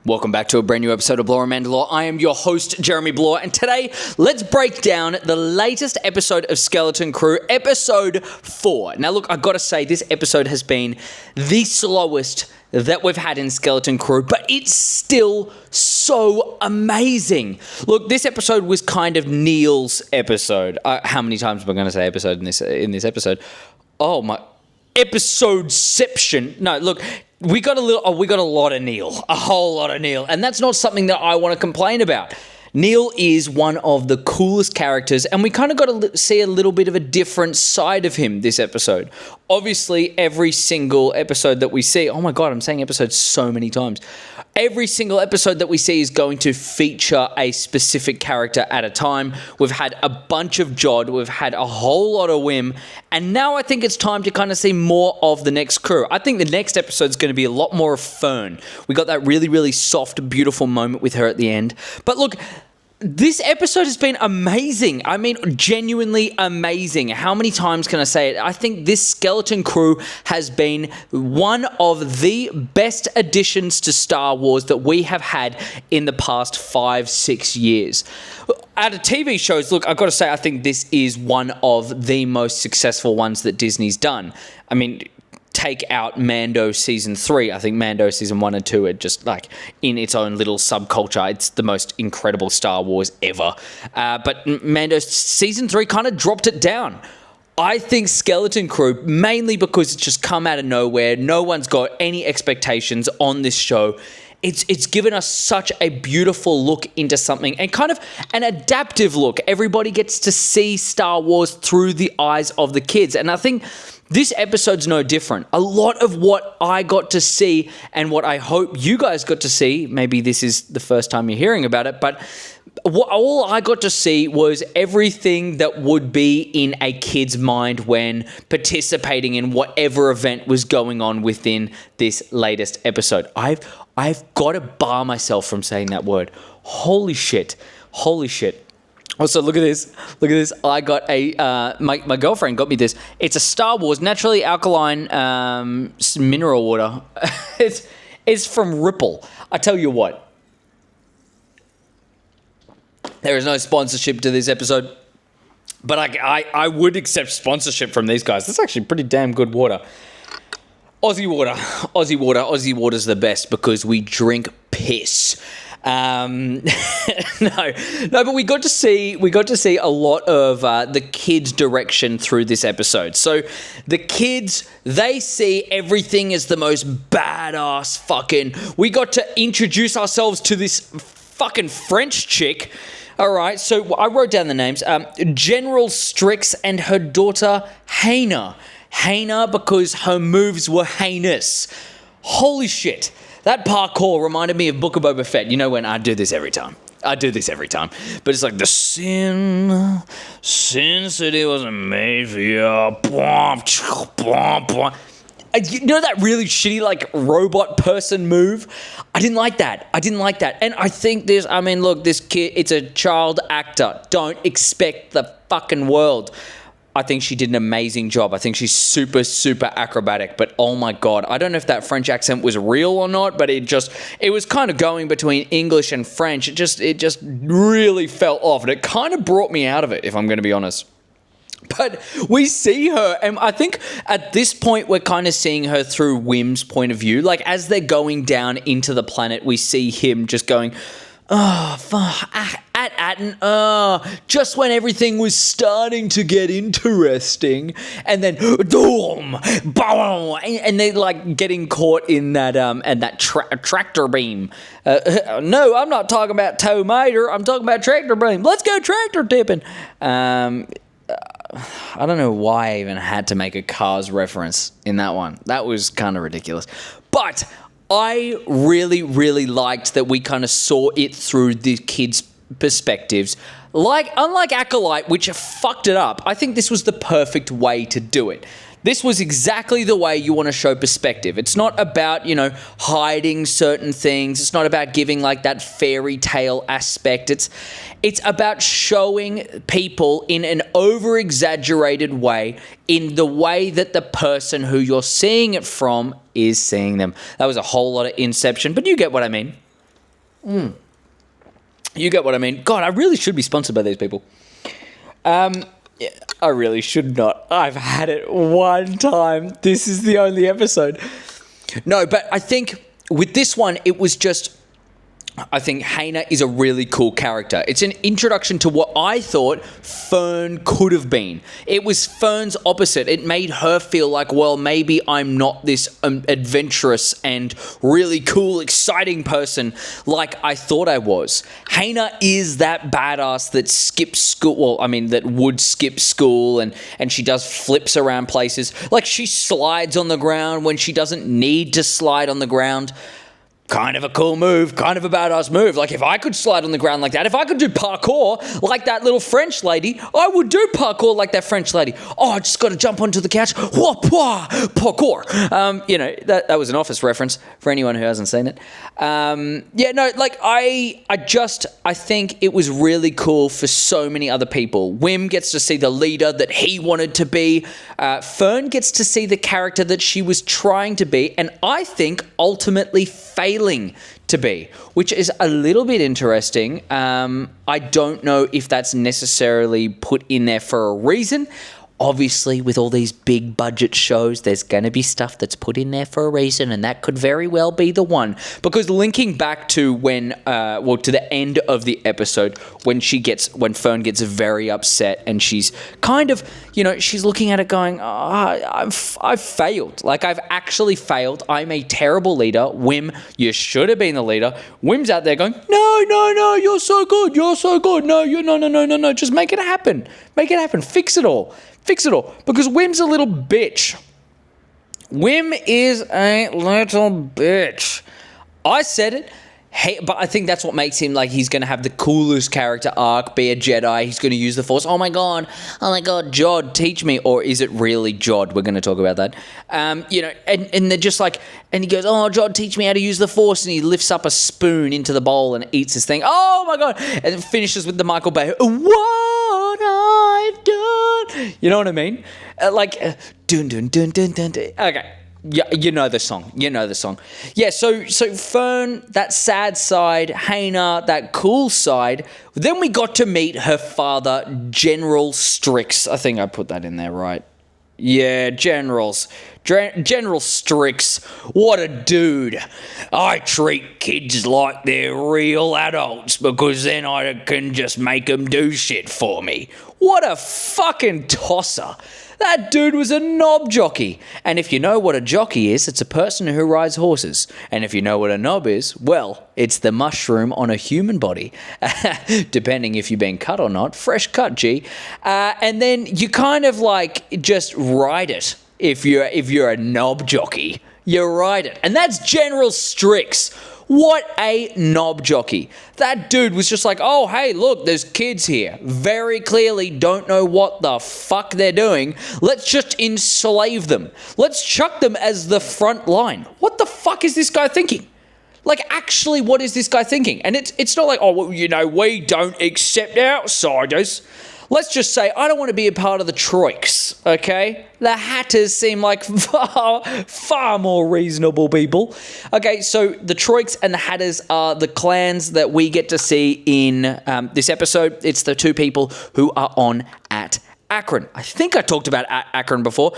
Welcome back to a brand new episode of Bloor and Mandalore. I am your host, Jeremy Bloor, and today, let's break down the latest episode of Skeleton Crew, episode 4. Now, look, I've got to say, this episode has been the slowest that we've had in Skeleton Crew, but it's still so amazing. Look, this episode was kind of Neil's episode. How many times am I going to say episode in this episode? Oh, my... Episodeception. No, look... We got a lot of Neil, a whole lot of Neil, and that's not something that I want to complain about. Neil is one of the coolest characters, and we kind of got to see a little bit of a different side of him this episode. Obviously, every single episode that we see, oh my God, I'm saying episode so many times. Every single episode that we see is going to feature a specific character at a time. We've had a bunch of Jude, we've had a whole lot of Wim, and now I think it's time to kind of see more of the next crew. I think the next episode is going to be a lot more of Fern. We got that really, really soft, beautiful moment with her at the end. But look, this episode has been amazing. I mean, genuinely amazing. How many times can I say it? I think this Skeleton Crew has been one of the best additions to Star Wars that we have had in the past 5-6 years. Out of TV shows, look, I've got to say, I think this is one of the most successful ones that Disney's done. I mean, take out Mando Season 3. I think Mando Season 1 and 2 are just like in its own little subculture. It's the most incredible Star Wars ever. But Mando Season 3 kind of dropped it down. I think Skeleton Crew, mainly because it's just come out of nowhere. No one's got any expectations on this show. It's given us such a beautiful look into something and kind of an adaptive look. Everybody gets to see Star Wars through the eyes of the kids. And I think this episode's no different. A lot of what I got to see and what I hope you guys got to see, maybe this is the first time you're hearing about it, but all I got to see was everything that would be in a kid's mind when participating in whatever event was going on within this latest episode. I've got to bar myself from saying that word. Holy shit. Holy shit. Also, look at this. Look at this. I got my girlfriend got me this. It's a Star Wars naturally alkaline mineral water. It's from Ripple. I tell you what. There is no sponsorship to this episode, but I would accept sponsorship from these guys. That's actually pretty damn good water. Aussie water's the best because we drink piss. No, but we got to see a lot of the kids' direction through this episode. So the kids, they see everything as the most badass fucking. We got to introduce ourselves to this fucking French chick. All right, so I wrote down the names. General Stricks and her daughter Haina. Haina because her moves were heinous. Holy shit. That parkour reminded me of Book of Boba Fett. You know when I do this every time. But it's like the Sin City wasn't made for you. You know that really shitty like robot person move? I didn't like that. And I think this kid, it's a child actor. Don't expect the fucking world. I think she did an amazing job. I think she's super, super acrobatic. But oh my God, I don't know if that French accent was real or not, but it was kind of going between English and French. It just really fell off. And it kind of brought me out of it, if I'm going to be honest. But we see her, and I think at this point we're kind of seeing her through Wim's point of view. Like as they're going down into the planet, we see him just going, oh, fuck, At-Aton, just when everything was starting to get interesting, and then, boom, boom, and they're like getting caught in that, and that tractor beam. No, I'm not talking about tomato, I'm talking about tractor beam. Let's go tractor tipping. I don't know why I even had to make a Cars reference in that one. That was kind of ridiculous. But I really, really liked that we kind of saw it through the kids' perspectives. Unlike Acolyte, which fucked it up, I think this was the perfect way to do it. This was exactly the way you want to show perspective. It's not about, hiding certain things. It's not about giving like that fairy tale aspect. It's about showing people in an over-exaggerated way, in the way that the person who you're seeing it from is seeing them. That was a whole lot of Inception, but you get what I mean. You get what I mean. God, I really should be sponsored by these people. Yeah, I really should not. I've had it one time. This is the only episode. No, but I think with this one, it was just... I think Hayna is a really cool character. It's an introduction to what I thought Fern could have been. It was Fern's opposite. It made her feel like, well, maybe I'm not this adventurous and really cool, exciting person like I thought I was. Hayna is that badass that skips school. Well, I mean, that would skip school and she does flips around places. Like, she slides on the ground when she doesn't need to slide on the ground. Kind of a cool move, kind of a badass move. Like, if I could slide on the ground like that, if I could do parkour like that little French lady, I would do parkour like that French lady. Oh, I just got to jump onto the couch. Whoa, parkour. That was an Office reference for anyone who hasn't seen it. I think it was really cool for so many other people. Wim gets to see the leader that he wanted to be. Fern gets to see the character that she was trying to be, and I think ultimately failing to be, which is a little bit interesting. I don't know if that's necessarily put in there for a reason. Obviously, with all these big budget shows, there's going to be stuff that's put in there for a reason, and that could very well be the one. Because linking back to to the end of the episode, when Fern gets very upset, and she's kind of, she's looking at it going, I've failed. Like, I've actually failed. I'm a terrible leader. Wim, you should have been the leader. Wim's out there going, no, you're so good. No, just make it happen. Fix it all. Because Wim's a little bitch. Wim is a little bitch. I said it. Hey, but I think that's what makes him, like, he's going to have the coolest character arc, be a Jedi. He's going to use the Force. Oh my God, Jod, teach me. Or is it really Jod? We're going to talk about that. And they're just like, and he goes, oh, Jod, teach me how to use the Force. And he lifts up a spoon into the bowl and eats his thing. Oh my God. And it finishes with the Michael Bay, what I've done. You know what I mean? Dun, dun, dun, dun, dun, dun. Okay. Yeah, you know the song. Yeah, so Fern, that sad side, Hayna, that cool side. Then we got to meet her father, General Stricks. I think I put that in there right. Yeah, General Stricks. What a dude. I treat kids like they're real adults because then I can just make them do shit for me. What a fucking tosser. That dude was a knob jockey. And if you know what a jockey is, it's a person who rides horses. And if you know what a knob is, well, it's the mushroom on a human body. Depending if you've been cut or not. Fresh cut, G. And then you kind of just ride it. If you're a knob jockey, you ride it. And that's General Strix. What a knob jockey. That dude was just like, oh, hey, look, there's kids here. Very clearly don't know what the fuck they're doing. Let's just enslave them. Let's chuck them as the front line. What the fuck is this guy thinking? Actually, what is this guy thinking? And it's not like, oh, well, we don't accept outsiders. Let's just say, I don't want to be a part of the Troiks, okay? The Hatters seem like far more reasonable people. Okay, so the Troiks and the Hatters are the clans that we get to see in this episode. It's the two people who are on At-Aton. I think I talked about At-Aton before.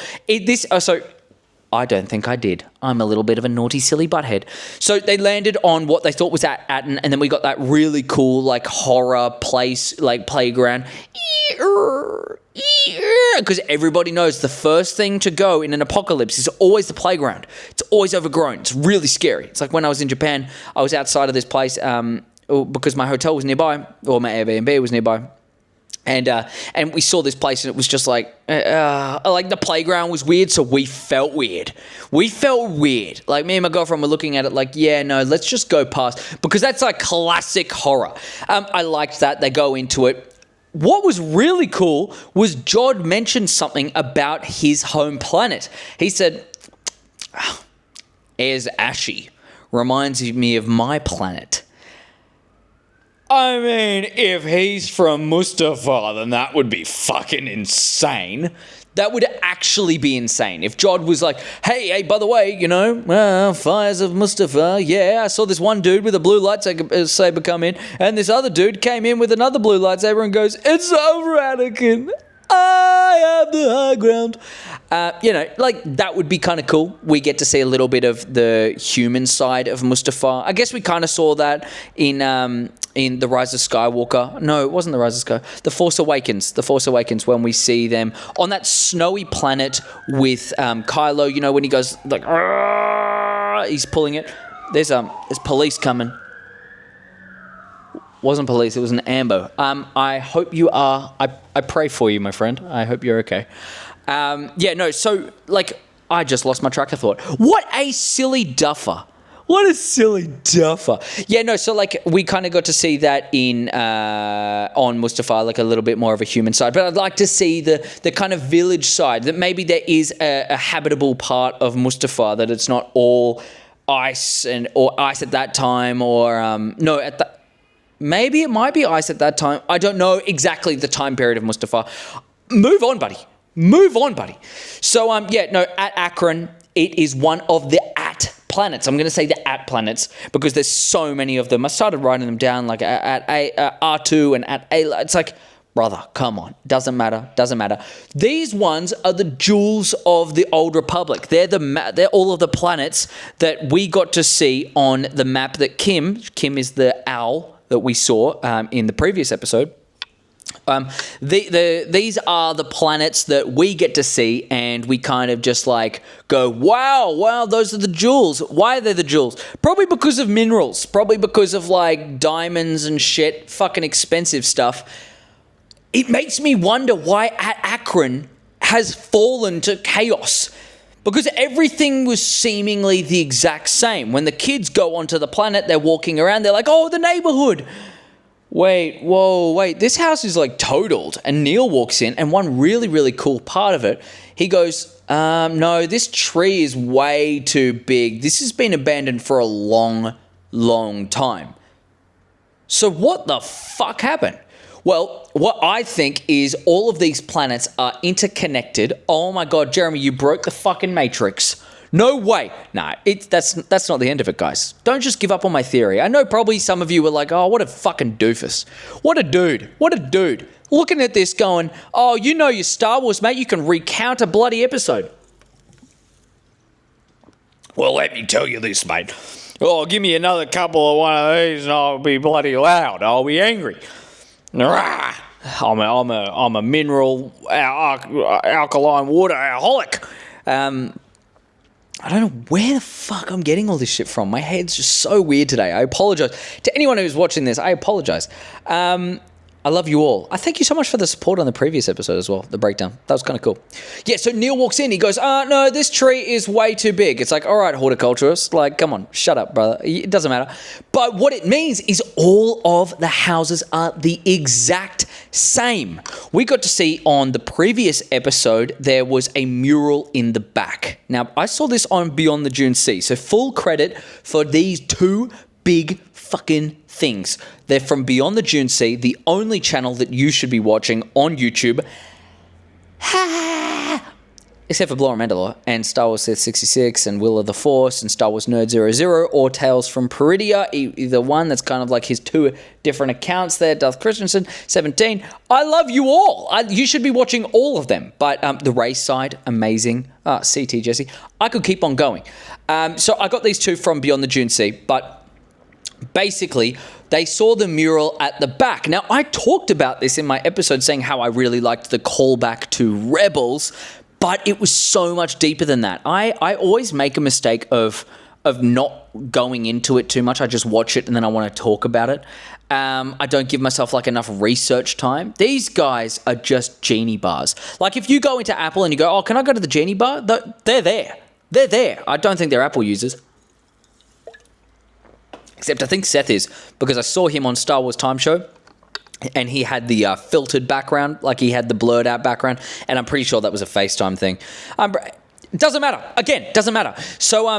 I don't think I did. I'm a little bit of a naughty, silly butthead. So they landed on what they thought was At-Aton, and then we got that really cool, horror place, playground. Because everybody knows the first thing to go in an apocalypse is always the playground. It's always overgrown. It's really scary. It's like when I was in Japan, I was outside of this place because my hotel was nearby, or my Airbnb was nearby. And we saw this place, and it was just the playground was weird, so we felt weird. Me and my girlfriend were looking at it let's just go past, because that's classic horror. I liked that. They go into it. What was really cool was Jod mentioned something about his home planet. He said, air's ashy. Reminds me of my planet. I mean, if he's from Mustafar, then that would be fucking insane. That would actually be insane. If Jude was like, hey, by the way, fires of Mustafar, yeah, I saw this one dude with a blue lightsaber come in, and this other dude came in with another blue lightsaber and goes, it's over, Anakin. I have the high ground. That would be kind of cool. We get to see a little bit of the human side of Mustafar. I guess we kind of saw that in The Rise of Skywalker. No, it wasn't The Rise of Skywalker. The Force Awakens. The Force Awakens, when we see them on that snowy planet with Kylo, when he goes like, he's pulling it. There's police coming. Wasn't police, it was an ambo. I hope you are, I pray for you, my friend. I hope you're okay. I just lost my track of thought. What a silly duffer. What a silly duffer. We kind of got to see that on Mustafar, like a little bit more of a human side. But I'd like to see the kind of village side, that maybe there is a habitable part of Mustafar, that it's not all ice or ice at that time, or maybe it might be ice at that time. I don't know exactly the time period of Mustafar. Move on, buddy. So, at Akron, it is one of the At planets. I'm going to say the At planets because there's so many of them. I started writing them down like at R2 and at A. It's like, brother, come on. Doesn't matter. These ones are the jewels of the Old Republic. They're all of the planets that we got to see on the map that Kim is the owl that we saw in the previous episode. These are the planets that we get to see, and we kind of just like go, wow, those are the jewels. Why are they the jewels? Probably because of minerals. Probably because of like diamonds and shit, fucking expensive stuff. It makes me wonder why At Akron has fallen to chaos. Because everything was seemingly the exact same. When the kids go onto the planet, they're walking around, they're like, oh, the neighborhood. Wait, this house is like totaled. And Neil walks in, and one really, really cool part of it, he goes, no, this tree is way too big. This has been abandoned for a long, long time. So what the fuck happened? Well, what I think is all of these planets are interconnected. Oh my God, Jeremy, you broke the fucking Matrix. No way. Nah, that's not the end of it, guys. Don't just give up on my theory. I know probably some of you were like, oh, what a fucking doofus. What a dude. Looking at this going, oh, you know your Star Wars, mate. You can recount a bloody episode. Well, let me tell you this, mate. Oh, give me another couple of one of these and I'll be bloody loud. I'll be angry. I'm a mineral alkaline water alcoholic. I don't know where the fuck I'm getting all this shit from. My head's just so weird today. I apologize to anyone who's watching this. I apologize. I love you all. I thank you so much for the support on the previous episode as well, the breakdown. That was kind of cool. Yeah, so Neil walks in. He goes, no, this tree is way too big. It's like, all right, horticulturist. Like, come on, shut up, brother. It doesn't matter. But what it means is all of the houses are the exact same. We got to see on the previous episode, there was a mural in the back. Now, I saw this on Beyond the Dune Sea. So full credit for these two big fucking things. They're from Beyond the Dune Sea, the only channel that you should be watching on YouTube. Except for Blore and Mandalore and Star Wars Sith 66 and Will of the Force and Star Wars Nerd 00 or Tales from Peridia, either one. That's kind of like his two different accounts there. Darth Christensen 17. I love you all. You should be watching all of them. But the race side, amazing. CT Jesse. I could keep on going. So I got these two from Beyond the Dune Sea, but basically, they saw the mural at the back. Now, I talked about this in my episode saying how I really liked the callback to Rebels, but it was so much deeper than that. I always make a mistake of not going into it too much. I just watch it and then I want to talk about it. I don't give myself like enough research time. These guys are just genie bars. Like if you go into Apple and you go, oh, can I go to the genie bar? They're there. They're there. I don't think they're Apple users. Except I think Seth is, because I saw him on Star Wars Time Show, and he had the filtered background, like he had the blurred out background, and I'm pretty sure that was a FaceTime thing. Doesn't matter. Again, doesn't matter. So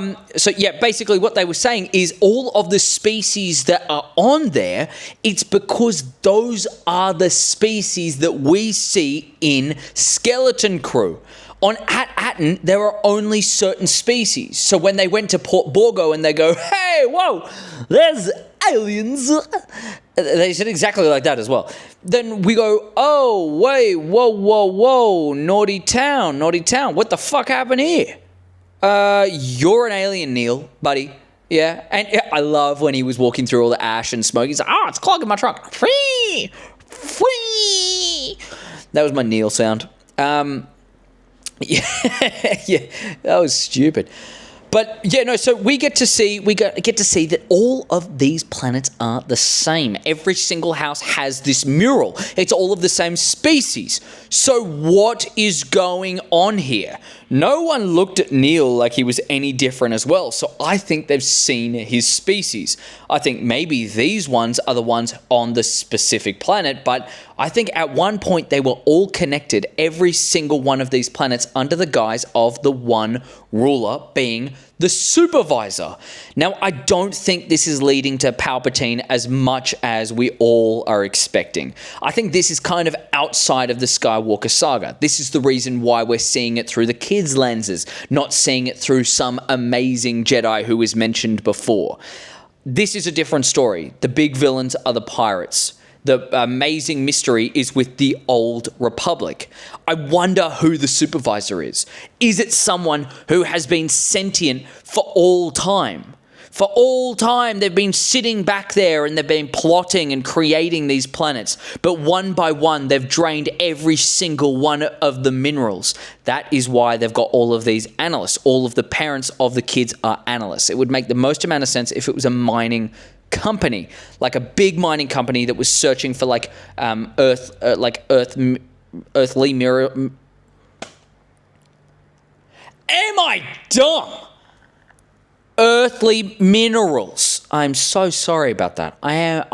yeah, basically what they were saying is all of the species that are on there, it's because those are the species that we see in Skeleton Crew. On At-Aton, there are only certain species. So when they went to Port Borgo and they go, hey, whoa, there's aliens. They said exactly like that as well. Then we go, oh, wait, whoa, naughty town. What the fuck happened here? You're an alien, Neil, buddy. Yeah, and I love when he was walking through all the ash and smoke. He's like, oh, it's clogging my truck. Free. That was my Neil sound. Yeah, that was stupid. But yeah, no. So we get to see that all of these planets are the same. Every single house has this mural. It's all of the same species. So what is going on here? No one looked at Neil like he was any different as well. So I think they've seen his species. I think maybe these ones are the ones on the specific planet, but I think at one point they were all connected, every single one of these planets, under the guise of the one ruler being the supervisor. Now, I don't think this is leading to Palpatine as much as we all are expecting. I think this is kind of outside of the Skywalker saga. This is the reason why we're seeing it through the kids' lenses, not seeing it through some amazing Jedi who was mentioned before. This is a different story. The big villains are the pirates. The amazing mystery is with the Old Republic. I wonder who the supervisor is. Is it someone who has been sentient for all time? For all time, they've been sitting back there and they've been plotting and creating these planets. But one by one, they've drained every single one of the minerals. That is why they've got all of these analysts. All of the parents of the kids are analysts. It would make the most amount of sense if it was a mining company, like a big mining company that was searching for earthly mirror. Am I dumb? Earthly minerals. I'm so sorry about that. I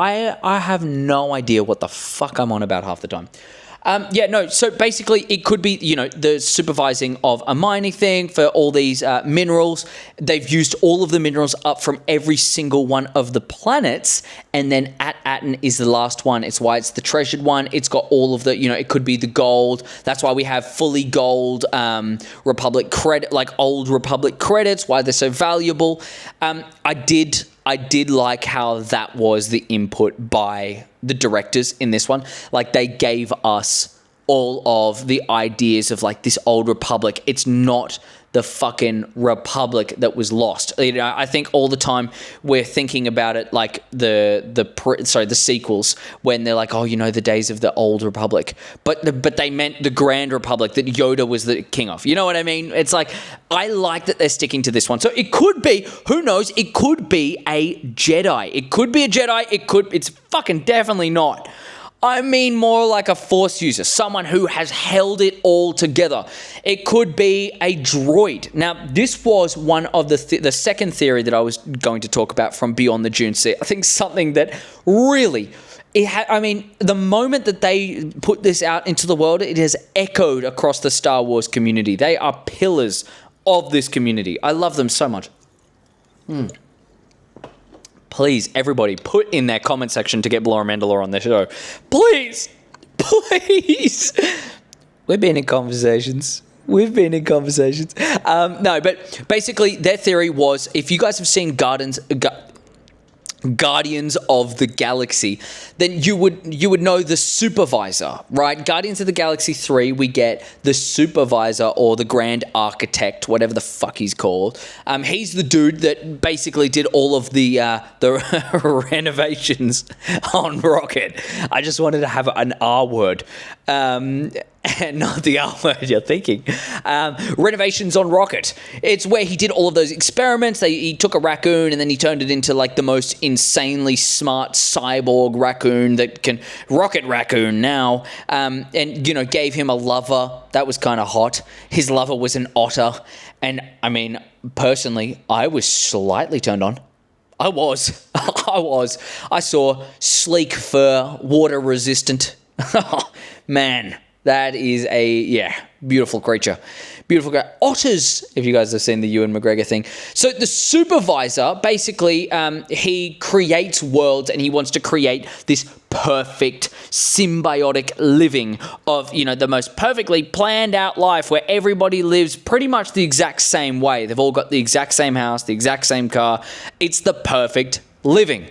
have no idea what the fuck I'm on about half the time. So basically it could be, the supervising of a mining thing for all these minerals. They've used all of the minerals up from every single one of the planets, and then At-Aton is the last one. It's why it's the treasured one. It's got all of the, it could be the gold. That's why we have fully gold Republic credit, like old Republic credits, why they're so valuable. I did like how that was the input by the directors in this one. Like, they gave us all of the ideas of like this old Republic. It's not the fucking Republic that was lost. I think all the time we're thinking about it like the sequels, when they're like, oh, the days of the old Republic, but they meant the Grand Republic that Yoda was the king of. You know what I mean? It's like, I like that they're sticking to this one. So it could be, who knows? It could be a Jedi. It could be a Jedi. It's fucking definitely not. I mean more like a Force user, someone who has held it all together. It could be a droid. Now, this was one of the second theory that I was going to talk about from Beyond the Dune Sea. I think something that really, the moment that they put this out into the world, it has echoed across the Star Wars community. They are pillars of this community. I love them so much. Please, everybody, put in that comment section to get Blora Mandalore on the show. Please. We've been in conversations. No, but basically their theory was, if you guys have seen Guardians of the Galaxy, then you would know the supervisor, right? Guardians of the Galaxy 3, we get the supervisor or the Grand Architect, whatever the fuck he's called. He's the dude that basically did all of the renovations on Rocket. I just wanted to have an R word. Not the R word you're thinking. Renovations on Rocket. It's where he did all of those experiments. He took a raccoon and then he turned it into like the most insanely smart cyborg raccoon that can rocket raccoon now. And gave him a lover. That was kind of hot. His lover was an otter. And I mean, personally, I was slightly turned on. I was. I saw sleek fur, water resistant. Man, That is beautiful creature. Beautiful guy. Otters, if you guys have seen the Ewan McGregor thing. So the supervisor, basically, he creates worlds and he wants to create this perfect symbiotic living of, the most perfectly planned out life where everybody lives pretty much the exact same way. They've all got the exact same house, the exact same car. It's the perfect living.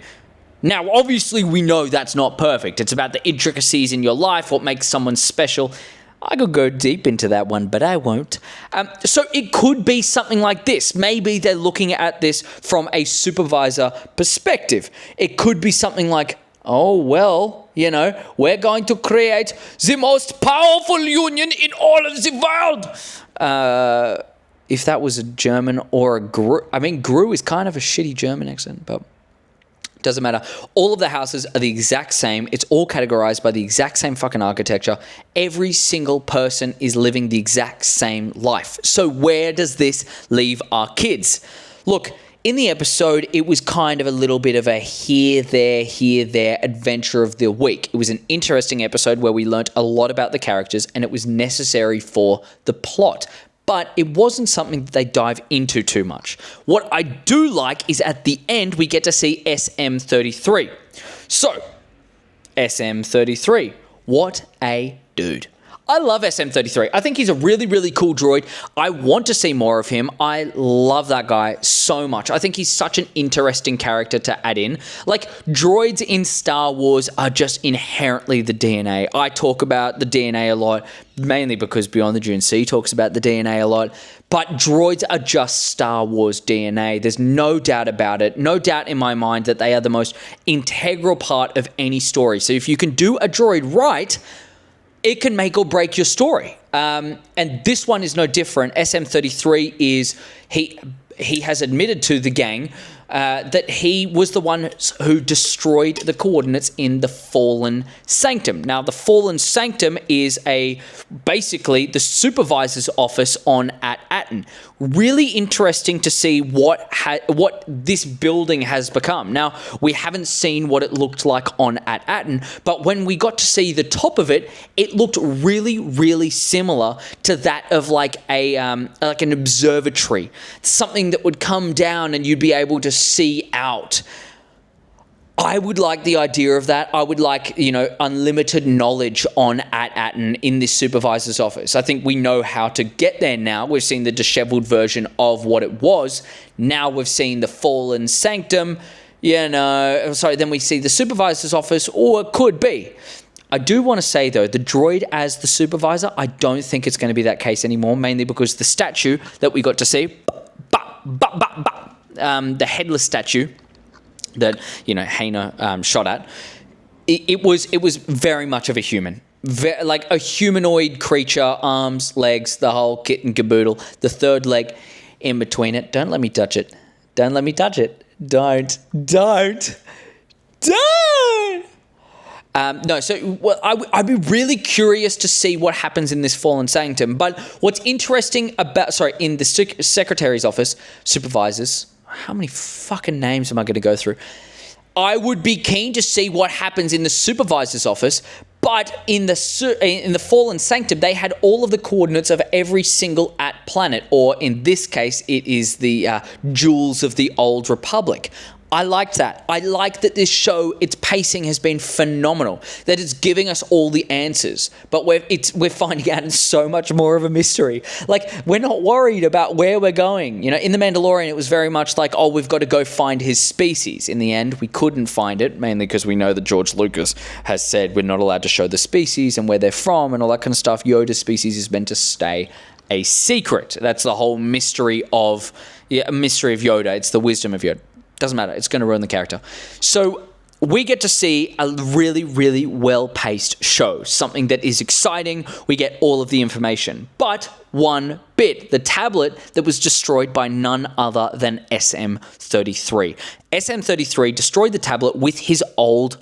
Now, obviously, we know that's not perfect. It's about the intricacies in your life, what makes someone special. I could go deep into that one, but I won't. So it could be something like this. Maybe they're looking at this from a supervisor perspective. It could be something like, oh, well, we're going to create the most powerful union in all of the world. If that was a German or a Gru. I mean, Gru is kind of a shitty German accent, but doesn't matter. All of the houses are the exact same. It's all categorized by the exact same fucking architecture. Every single person is living the exact same life. So where does this leave our kids? Look, in the episode, it was kind of a little bit of a here, there adventure of the week. It was an interesting episode where we learnt a lot about the characters and it was necessary for the plot. But it wasn't something that they dive into too much. What I do like is at the end, we get to see SM33. So, SM33, what a dude. I love SM33. I think he's a really, really cool droid. I want to see more of him. I love that guy so much. I think he's such an interesting character to add in. Like, droids in Star Wars are just inherently the DNA. I talk about the DNA a lot, mainly because Beyond the Dune Sea talks about the DNA a lot. But droids are just Star Wars DNA. There's no doubt about it. No doubt in my mind that they are the most integral part of any story. So if you can do a droid right, it can make or break your story. And this one is no different. SM33 is, he has admitted to the gang that he was the one who destroyed the coordinates in the Fallen Sanctum. Now, the Fallen Sanctum is basically the supervisor's office on At-Aton. Really interesting to see what this building has become. Now, we haven't seen what it looked like on At-Aton, but when we got to see the top of it, it looked really, really similar to that of like an observatory. Something that would come down and you'd be able to see out. I would like the idea of that. I would like, unlimited knowledge on At-Aton in this supervisor's office. I think we know how to get there now. We've seen the disheveled version of what it was. Now we've seen the Fallen Sanctum, then we see the supervisor's office, or it could be. I do want to say, though, the droid as the supervisor, I don't think it's going to be that case anymore, mainly because the statue that we got to see, the headless statue that Hayner shot at, it was very much of a human, like a humanoid creature, arms, legs, the whole kit and caboodle. The third leg in between it. Don't let me touch it. Don't let me touch it. Don't. I'd be really curious to see what happens in this Fallen Sanctum. But what's interesting in the secretary's office, supervisors. How many fucking names am I going to go through? I would be keen to see what happens in the supervisor's office, but in the Fallen Sanctum, they had all of the coordinates of every single planet, or in this case, it is the jewels of the Old Republic. I liked that. I like that this show, its pacing has been phenomenal, that it's giving us all the answers, but we're finding out it's so much more of a mystery. Like, we're not worried about where we're going. In The Mandalorian, it was very much like, oh, we've got to go find his species. In the end, we couldn't find it, mainly because we know that George Lucas has said we're not allowed to show the species and where they're from and all that kind of stuff. Yoda's species is meant to stay a secret. That's the whole mystery of Yoda. It's the wisdom of Yoda. Doesn't matter. It's going to ruin the character. So we get to see a really, really well-paced show, something that is exciting. We get all of the information. But one bit, the tablet that was destroyed by none other than SM33. SM33 destroyed the tablet with his old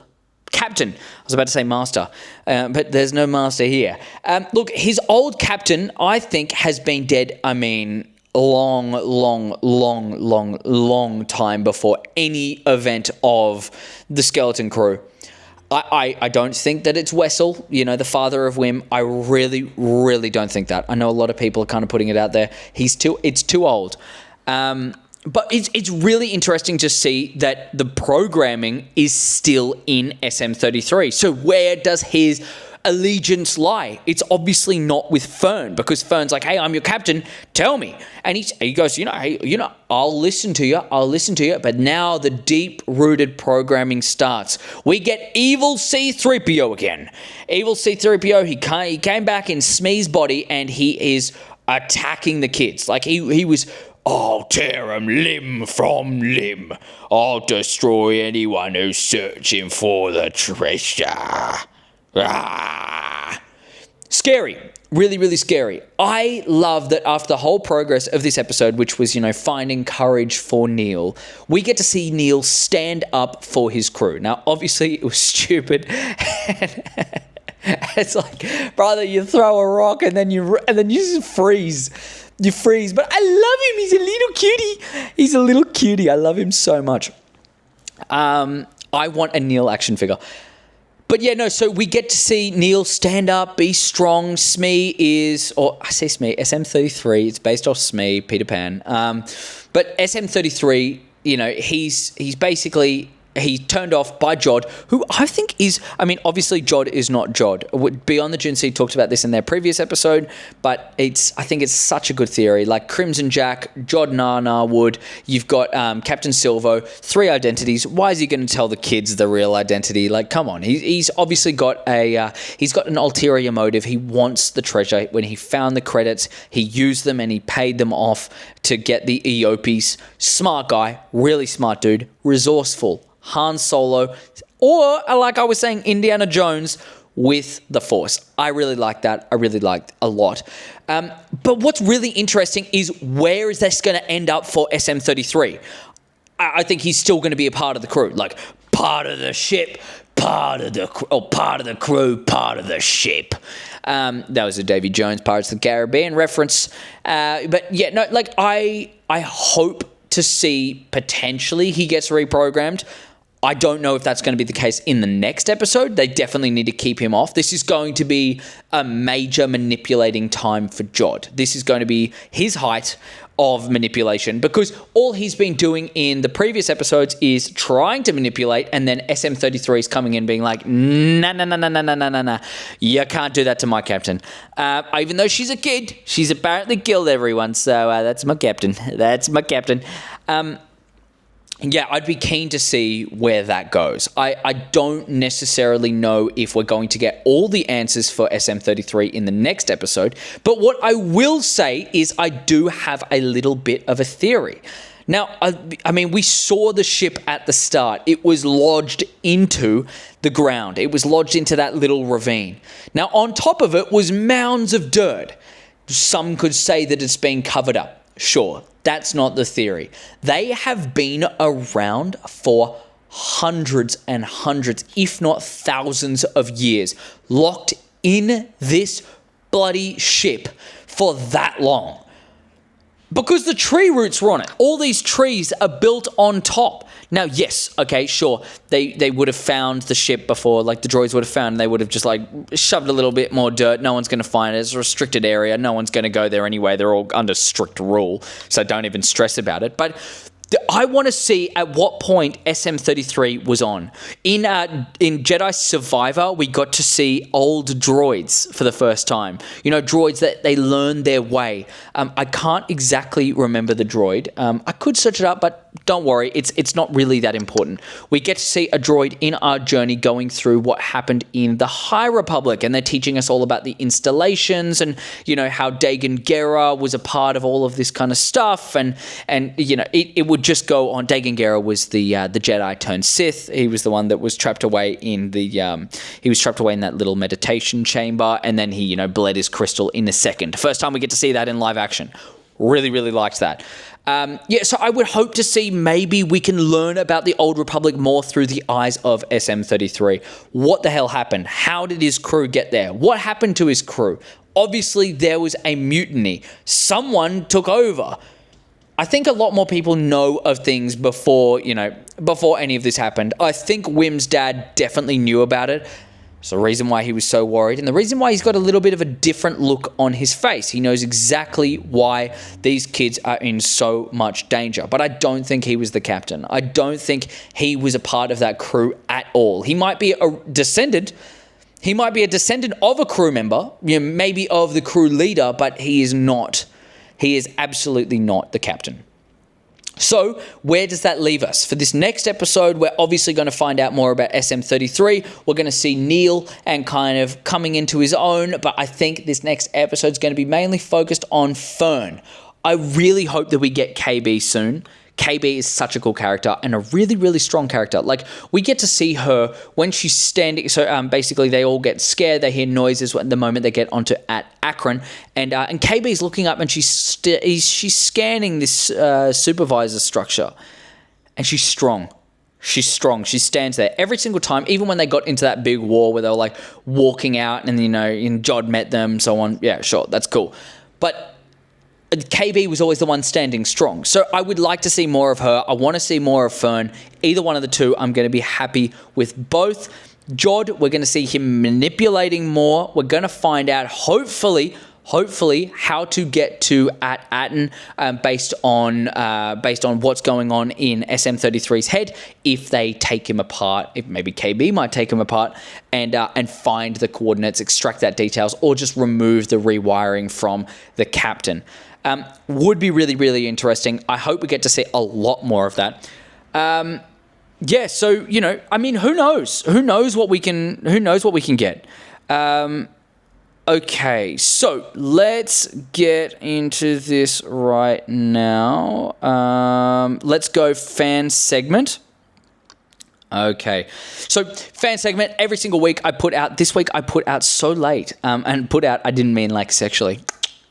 captain. I was about to say master, but there's no master here. Look, his old captain, I think, has been dead, long time before any event of the Skeleton Crew. I don't think that it's Wessel, the father of Wim. I really, really don't think that. I know a lot of people are kind of putting it out there. It's too old. But it's really interesting to see that the programming is still in SM33. So where does his allegiance lie? It's obviously not with Fern, because Fern's like, hey, I'm your captain, tell me. And he goes, hey, I'll listen to you. But now the deep-rooted programming starts. We get evil C-3PO again. Evil C-3PO, he came back in Smee's body, and he is attacking the kids. Like, he was, I'll tear 'em limb from limb. I'll destroy anyone who's searching for the treasure. Scary. Really, really scary. I love that after the whole progress of this episode, which was, finding courage for Neil, we get to see Neil stand up for his crew. Now, obviously, it was stupid. It's like, brother, you throw a rock and then you just freeze. You freeze. But I love him. He's a little cutie. I love him so much. I want a Neil action figure. But yeah, no, so we get to see Neil stand up, be strong. Smee is, or I say Smee, SM33, it's based off Smee, Peter Pan. But SM33, he's basically, he's turned off by Jod, who I think is, obviously Jod is not Jod. Beyond the Dune Sea talked about this in their previous episode, but I think it's such a good theory. Like Crimson Jack, Jod Nana Wood, you've got Captain Silvo, 3 identities. Why is he going to tell the kids the real identity? Like, come on. He's obviously got he's got an ulterior motive. He wants the treasure. When he found the credits, he used them and he paid them off to get the Eopes. Smart guy, really smart dude, resourceful. Han Solo, or like I was saying, Indiana Jones with the Force. I really like that. I really liked a lot. But what's really interesting is where is this going to end up for SM33? I think he's still going to be a part of the crew, like part of the ship, part of the crew, part of the ship. That was a Davy Jones Pirates of the Caribbean reference. But yeah, no, like I hope to see potentially he gets reprogrammed. I don't know if that's going to be the case in the next episode. They definitely need to keep him off. This is going to be a major manipulating time for Jod. This is going to be his height of manipulation, because all he's been doing in the previous episodes is trying to manipulate, and then SM33 is coming in being like, nah. You can't do that to my captain. Even though she's a kid, she's apparently killed everyone, so that's my captain. Yeah, I'd be keen to see where that goes. I don't necessarily know if we're going to get all the answers for SM33 in the next episode, but what I will say is I do have a little bit of a theory. Now, we saw the ship at the start. It was lodged into the ground. It was lodged into that little ravine. Now, on top of it was mounds of dirt. Some could say that it's been covered up. Sure, that's not the theory. They have been around for hundreds and hundreds, if not thousands of years, locked in this bloody ship for that long. Because the tree roots were on it. All these trees are built on top. Now, yes, okay, sure, they would have found the ship before, like the droids would have found, and they would have just like shoved a little bit more dirt. No one's going to find it. It's a restricted area. No one's going to go there anyway. They're all under strict rule, so don't even stress about it. But I want to see at what point SM33 was on. In Jedi Survivor, we got to see old droids for the first time. Droids that they learn their way. I can't exactly remember the droid. I could search it up, but don't worry, it's not really that important. We get to see a droid in our journey going through what happened in the High Republic, and they're teaching us all about the installations and, how Dagan Gera was a part of all of this kind of stuff, and it would just go on. Dagan Gera was the Jedi turned Sith. He was the one that was trapped away in that little meditation chamber, and then he, bled his crystal in a second. First time we get to see that in live action. Really, really liked that. So I would hope to see maybe we can learn about the Old Republic more through the eyes of SM33. What the hell happened? How did his crew get there? What happened to his crew? Obviously, there was a mutiny. Someone took over. I think a lot more people know of things before any of this happened. I think Wim's dad definitely knew about it. It's the reason why he was so worried, and the reason why he's got a little bit of a different look on his face. He knows exactly why these kids are in so much danger. But I don't think he was the captain. I don't think he was a part of that crew at all. He might be a descendant. He might be a descendant of a crew member, maybe of the crew leader, but he is not. He is absolutely not the captain. So where does that leave us? For this next episode, we're obviously going to find out more about SM-33. We're going to see Neil and kind of coming into his own, but I think this next episode is going to be mainly focused on Fern. I really hope that we get KB soon. KB is such a cool character and a really, really strong character. Like, we get to see her when she's standing. So basically, they all get scared. They hear noises at the moment they get onto At-Aton. And KB's looking up and she's scanning this supervisor structure. And she's strong. She's strong. She stands there every single time, even when they got into that big war where they were like walking out and, and Jude met them, so on. Yeah, sure, that's cool. But KB was always the one standing strong. So I would like to see more of her. I want to see more of Fern. Either one of the two, I'm going to be happy with both. Jude, we're going to see him manipulating more. We're going to find out, hopefully, how to get to At-Aton based on what's going on in SM-33's head. If they take him apart, if maybe KB might take him apart and find the coordinates, extract that details, or just remove the rewiring from the captain. Would be really, really interesting. I hope we get to see a lot more of that. Yeah, so who knows? Who knows what we can get? Okay, so let's get into this right now. Let's go fan segment. Okay, so fan segment, every single week I put out. This week I put out so late, and put out, I didn't mean like sexually.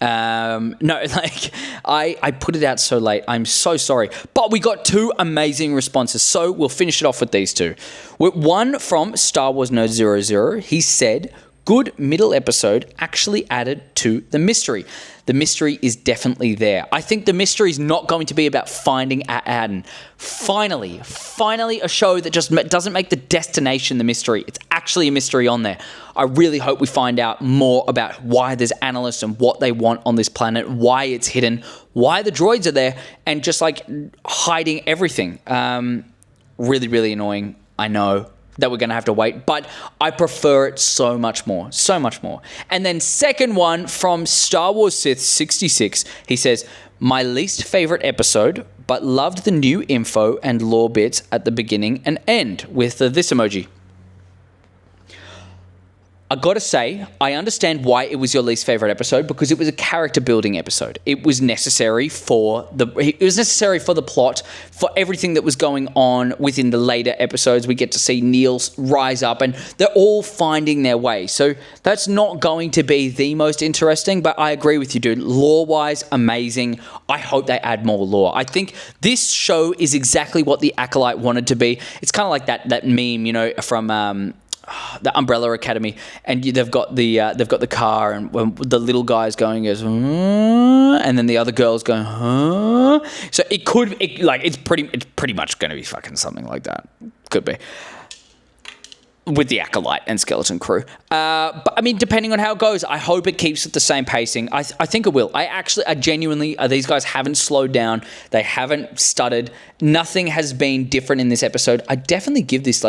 No, like I put it out so late. I'm so sorry. But we got 2 amazing responses. So we'll finish it off with these 2. One from Star Wars Nerd 00. He said, good middle episode actually added to the mystery. The mystery is definitely there. I think the mystery is not going to be about finding At-Aton. Finally a show that just doesn't make the destination the mystery. It's actually a mystery on there. I really hope we find out more about why there's analysts and what they want on this planet, why it's hidden, why the droids are there, and just like hiding everything. Really, really annoying. I know that we're going to have to wait, but I prefer it so much more. And then second one from Star Wars Sith 66, he says, my least favorite episode, but loved the new info and lore bits at the beginning and end with this emoji. I gotta say, I understand why it was your least favorite episode, because it was a character building episode. It was necessary for the plot, for everything that was going on within the later episodes. We get to see Neil rise up, and they're all finding their way. So that's not going to be the most interesting, but I agree with you, dude. Lore-wise, amazing. I hope they add more lore. I think this show is exactly what the Acolyte wanted to be. It's kind of like that meme, from the Umbrella Academy, and they've got the car, and when the little guy's going goes, and then the other girl's going, huh? So it's pretty much going to be fucking something like that. Could be with the Acolyte and Skeleton Crew. But I mean, depending on how it goes, I hope it keeps at the same pacing. I think it will. I genuinely, these guys haven't slowed down. They haven't stuttered. Nothing has been different in this episode. I definitely give this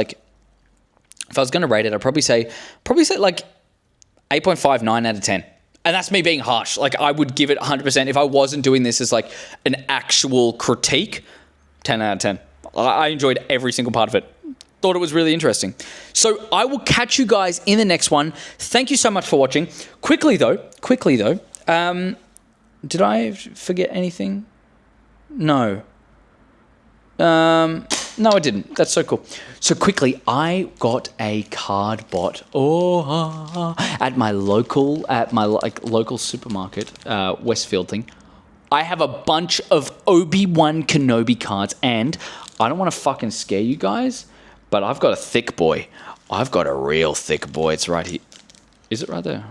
if I was going to rate it, I'd probably say like 8.59 out of 10. And that's me being harsh. Like, I would give it 100%. If I wasn't doing this as like an actual critique, 10 out of 10. I enjoyed every single part of it. Thought it was really interesting. So I will catch you guys in the next one. Thank you so much for watching. Quickly though, did I forget anything? No. No, I didn't. That's so cool. So quickly, I got a card bot at my local supermarket, Westfield thing. I have a bunch of Obi-Wan Kenobi cards, and I don't want to fucking scare you guys, but I've got a thick boy. I've got a real thick boy. It's right here. Is it right there?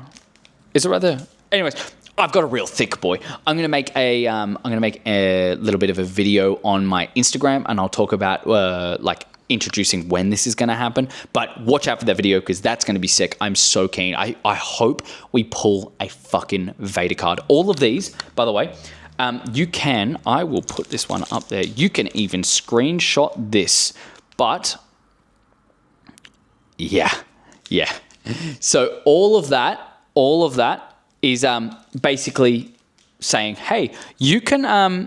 Anyways, I've got a real thick boy. I'm gonna make a little bit of a video on my Instagram, and I'll talk about like introducing when this is gonna happen. But watch out for that video because that's gonna be sick. I'm so keen. I hope we pull a fucking Vader card. All of these, by the way, I will put this one up there. You can even screenshot this, but yeah. So all of that is basically saying, hey, you can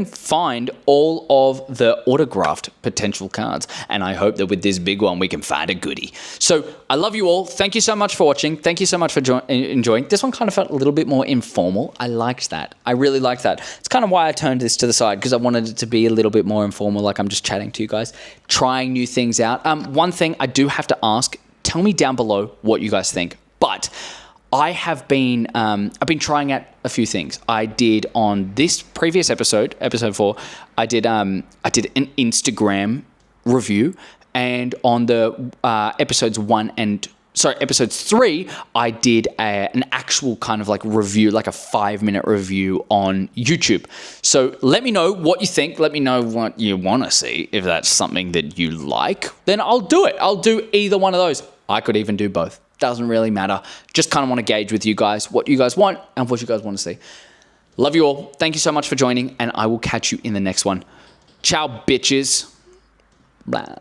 find all of the autographed potential cards, and I hope that with this big one we can find a goodie. So I love you all. Thank you so much for watching. Thank you so much for enjoying. This one kind of felt a little bit more informal. I liked that. I really liked that. It's kind of why I turned this to the side, because I wanted it to be a little bit more informal, like I'm just chatting to you guys, trying new things out. One thing I do have to ask, tell me down below what you guys think. But I've been trying out a few things. I did on this previous episode 4, I did an Instagram review, and on the episodes 3, I did an actual kind of like review, like a 5-minute review on YouTube. So let me know what you think. Let me know what you want to see. If that's something that you like, then I'll do it. I'll do either one of those. I could even do both. Doesn't really matter. Just kind of want to gauge with you guys what you guys want and what you guys want to see. Love you all. Thank you so much for joining, and I will catch you in the next one. Ciao, bitches. Blah.